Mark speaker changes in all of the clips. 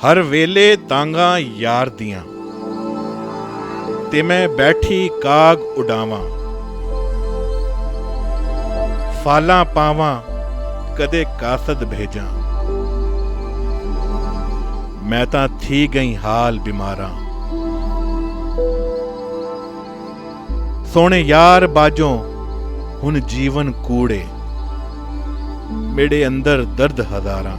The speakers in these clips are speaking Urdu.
Speaker 1: ਹਰ ਵੇਲੇ ਤਾਂਗਾ ਯਾਰ ਦੀਆਂ ਤੇ ਮੈਂ ਬੈਠੀ ਕਾਗ ਉਡਾਵਾਂ, ਫਾਲਾਂ ਪਾਵਾਂ ਕਦੇ ਕਾਸਦ ਭੇਜਾਂ। ਮੈਂ ਤਾਂ ਥੀ ਗਈ ਹਾਲ ਬਿਮਾਰਾਂ, ਸੋਹਣੇ ਯਾਰ ਬਾਝੋਂ ਹੁਣ ਜੀਵਨ ਕੂੜੇ, ਮੇਰੇ ਅੰਦਰ ਦਰਦ ਹਜ਼ਾਰਾਂ।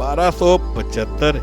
Speaker 1: 1275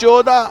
Speaker 1: 14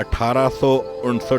Speaker 1: 1859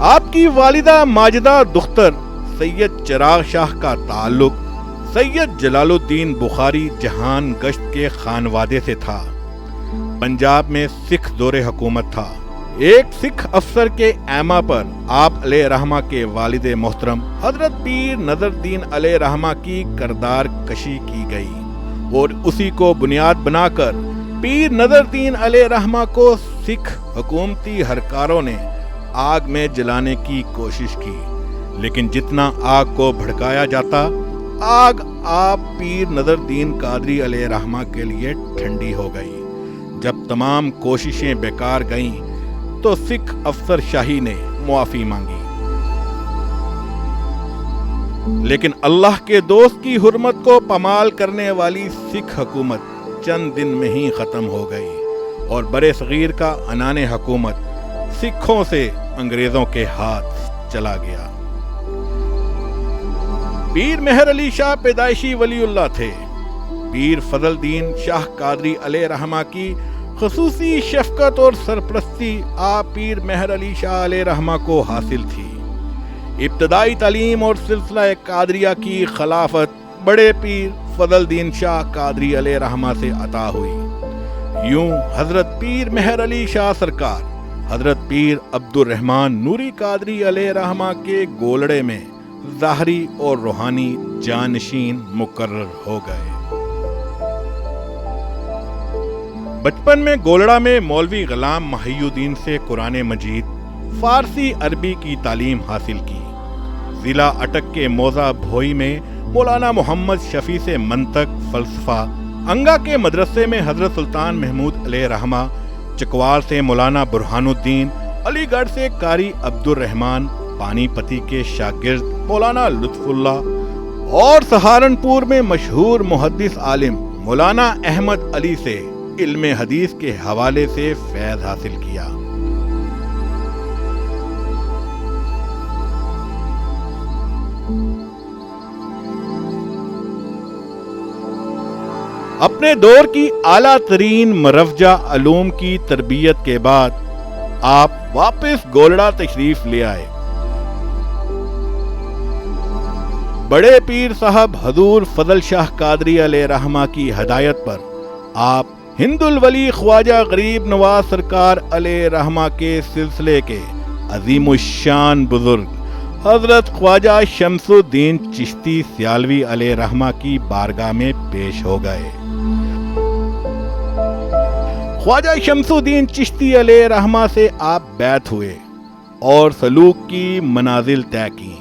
Speaker 1: آپ کی والدہ ماجدہ دختر سید چراغ شاہ کا تعلق سید جلال الدین بخاری جہان گشت کے خانوادے سے تھا۔ پنجاب میں سکھ دور حکومت تھا۔ ایک سکھ افسر کے ایما پر آپ علیہ رحمہ کے والد محترم حضرت پیر نظر الدین علیہ رحمہ کی کردار کشی کی گئی اور اسی کو بنیاد بنا کر پیر نظر الدین علیہ رحمہ کو سکھ حکومتی ہرکاروں نے آگ میں جلانے کی کوشش کی، لیکن جتنا آگ کو بھڑکایا جاتا، آگ آپ پیر نظر الدین قادری علیہ رحمہ کے لیے ٹھنڈی ہو گئی۔ جب تمام کوششیں بیکار گئیں تو سکھ افسر شاہی نے معافی مانگی، لیکن اللہ کے دوست کی حرمت کو پامال کرنے والی سکھ حکومت چند دن میں ہی ختم ہو گئی اور برِ صغیر کا عنان حکومت سکھوں سے انگریزوں کے ہاتھ چلا گیا۔ پیر مہر علی شاہ پیدائشی ولی اللہ تھے۔ پیر فضل الدین شاہ قادری علیہ رحمہ کی خصوصی شفقت اور سرپرستی آپ پیر مہر علی شاہ علیہ رحمہ کو حاصل تھی۔ ابتدائی تعلیم اور سلسلہ قادریہ کی خلافت بڑے پیر فضل الدین شاہ قادری علیہ رحمہ سے عطا ہوئی۔ یوں حضرت پیر مہر علی شاہ سرکار حضرت پیر عبد الرحمن نوری قادری علیہ رحمہ کے گولڑے میں ظاہری اور روحانی جانشین مقرر ہو گئے۔ بچپن میں گولڑا میں مولوی غلام محی الدین سے قرآن مجید، فارسی عربی کی تعلیم حاصل کی۔ ضلع اٹک کے موضع بھوئی میں مولانا محمد شفیع سے منطق، فلسفہ، انگا کے مدرسے میں حضرت سلطان محمود علیہ رحمہ، چکوال سے مولانا برہان الدین، علی گڑھ سے قاری عبد الرحمن، پانی پتی کے شاگرد مولانا لطف اللہ اور سہارنپور میں مشہور محدث عالم مولانا احمد علی سے علم حدیث کے حوالے سے فیض حاصل کیا۔ اپنے دور کی اعلیٰ ترین مروجہ علوم کی تربیت کے بعد آپ واپس گولڑا تشریف لے آئے۔ بڑے پیر صاحب حضور فضل شاہ قادری علیہ رحمہ کی ہدایت پر آپ ہند الولی خواجہ غریب نواز سرکار علیہ رحمہ کے سلسلے کے عظیم الشان بزرگ حضرت خواجہ شمس الدین چشتی سیالوی علیہ رحمہ کی بارگاہ میں پیش ہو گئے۔ خواجہ شمس الدین چشتی علیہ رحمہ سے آپ بیعت ہوئے اور سلوک کی منازل طے کی۔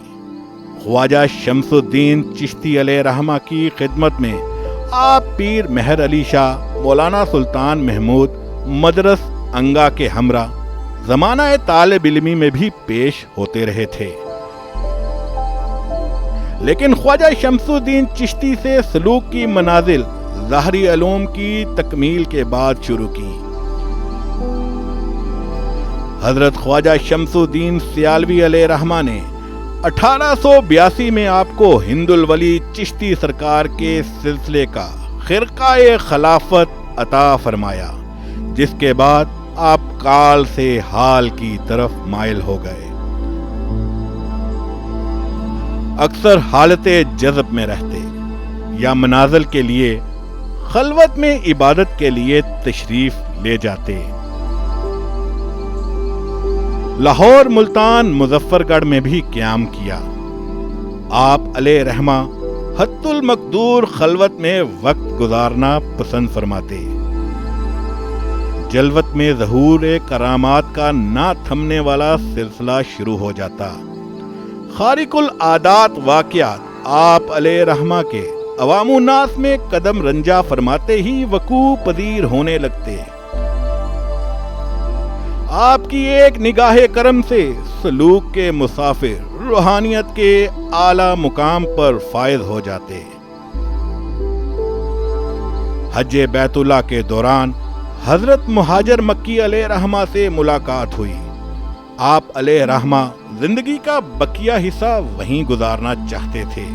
Speaker 1: خواجہ شمس الدین چشتی علیہ رحمہ کی خدمت میں آپ پیر مہر علی شاہ، مولانا سلطان محمود، مدرس انگا کے ہمراہ زمانہ طالب علمی میں بھی پیش ہوتے رہے تھے، لیکن خواجہ شمس الدین چشتی سے سلوک کی منازل ظاہری علوم کی تکمیل کے بعد شروع کی۔ حضرت خواجہ شمس الدین سیالوی علیہ رحمہ نے 1882 میں آپ کو ہند الولی چشتی سرکار کے سلسلے کا خرقہ خلافت عطا فرمایا، جس کے بعد آپ کال سے حال کی طرف مائل ہو گئے۔ اکثر حالت جذب میں رہتے یا منازل کے لیے خلوت میں عبادت کے لیے تشریف لے جاتے۔ لاہور، ملتان، مظفر گڑھ میں بھی قیام کیا۔ آپ علیہ رحمہ حت المقدور خلوت میں وقت گزارنا پسند فرماتے۔ جلوت میں ظہور کرامات کا نہ تھمنے والا سلسلہ شروع ہو جاتا۔ خارق العادات واقعات آپ علیہ رحمہ کے عوام الناس میں قدم رنجا فرماتے ہی وقوع پذیر ہونے لگتے۔ آپ کی ایک نگاہ کرم سے سلوک کے مسافر روحانیت کے اعلیٰ مقام پر فائز ہو جاتے۔ حج بیت اللہ کے دوران حضرت مہاجر مکی علیہ رحمہ سے ملاقات ہوئی۔ آپ علیہ رحمہ زندگی کا بقیہ حصہ وہیں گزارنا چاہتے تھے،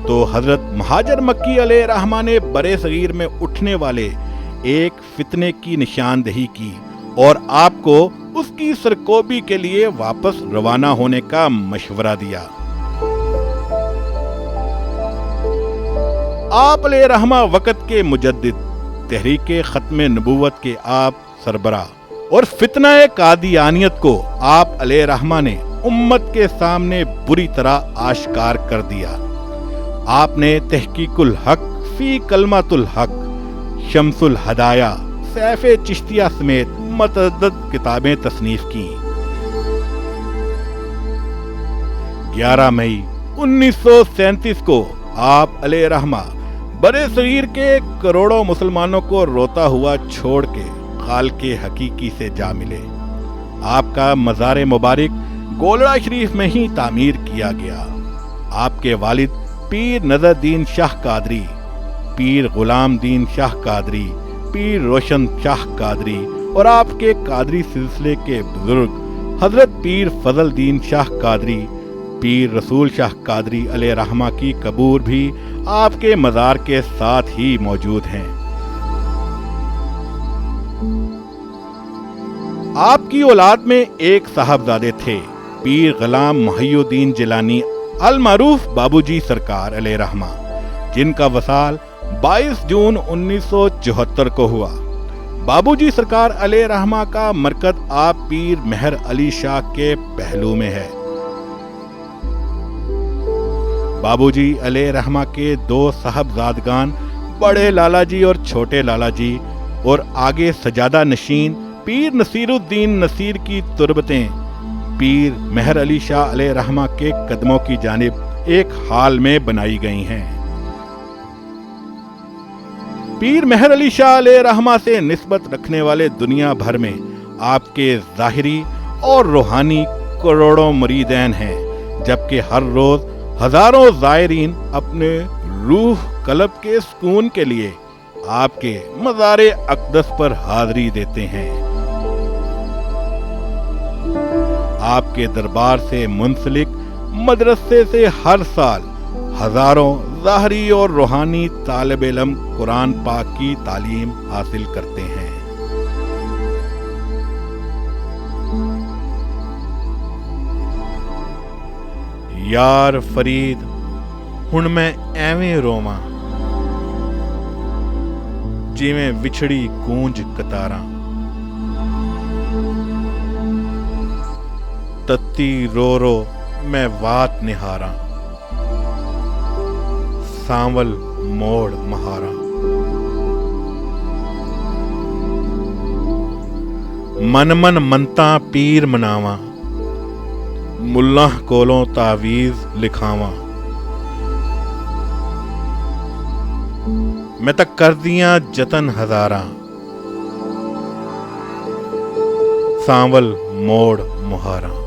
Speaker 1: تو حضرت مہاجر مکی علیہ رحمہ نے برے صغیر میں اٹھنے والے ایک فتنے کی نشاندہی کی اور آپ کو اس کی سرکوبی کے لیے واپس روانہ ہونے کا مشورہ دیا۔ آپ علیہ رحمہ وقت کے مجدد، تحریک ختم نبوت کے آپ سربراہ اور فتنہ قادیانیت کو آپ علیہ رحمہ نے امت کے سامنے بری طرح آشکار کر دیا۔ آپ نے تحقیق الحق فی کلمۃ الحق، شمس الہدایہ، سیف چشتیہ سمیت متعدد کتابیں تصنیف کی۔ 11 مئی 1937 کو آپ علیہ رحمہ برے صغیر کے کروڑوں مسلمانوں کو روتا ہوا چھوڑ کے خالق حقیقی سے جا ملے۔ آپ کا مزار مبارک گولڑا شریف میں ہی تعمیر کیا گیا۔ آپ کے والد پیر نظر الدین شاہ قادری، پیر غلام دین شاہ قادری، پیر روشن شاہ قادری اور آپ کے قادری سلسلے کے بزرگ حضرت پیر فضل الدین شاہ قادری، پیر رسول شاہ قادری علیہ رحمہ کی قبور بھی آپ کے مزار کے ساتھ ہی موجود ہیں۔ آپ کی اولاد میں ایک صاحبزادے تھے، پیر غلام محی الدین جیلانی المعروف بابو جی سرکار علیہ رحمہ، جن کا وصال 22 جون 1974 کو ہوا۔ بابو جی سرکار علیہ رحمہ کا مرکز آپ پیر مہر علی شاہ کے پہلو میں ہے۔ بابو جی علیہ رحمہ کے 2 صاحبزادگان بڑے لالا جی اور چھوٹے لالا جی اور آگے سجادہ نشین پیر نصیر الدین نصیر کی تربتیں پیر مہر علی شاہ علیہ رحمہ کے قدموں کی جانب ایک حال میں بنائی گئی ہیں۔ پیر مہر علی شاہ علیہ رحمہ سے نسبت رکھنے والے دنیا بھر میں آپ کے ظاہری اور روحانی کروڑوں مریدین ہیں، جبکہ ہر روز ہزاروں زائرین اپنے روح قلب کے سکون کے لیے آپ کے مزار اقدس پر حاضری دیتے ہیں۔ آپ کے دربار سے منسلک مدرسے سے ہر سال ہزاروں ظاہری اور روحانی طالب علم قرآن پاک کی تعلیم حاصل کرتے ہیں۔ یار فرید ہن میں ایویں روواں جویں وچھڑی گونج کتاراں، تتی رو رو میں وات نہاراں، سانول موڑ مہاراں۔ من من منتاں پیر مناواں، ملاں کولوں تعویذ لکھاواں، میں تک کر دیاں جتن ہزاراں، سانول موڑ مہاراں۔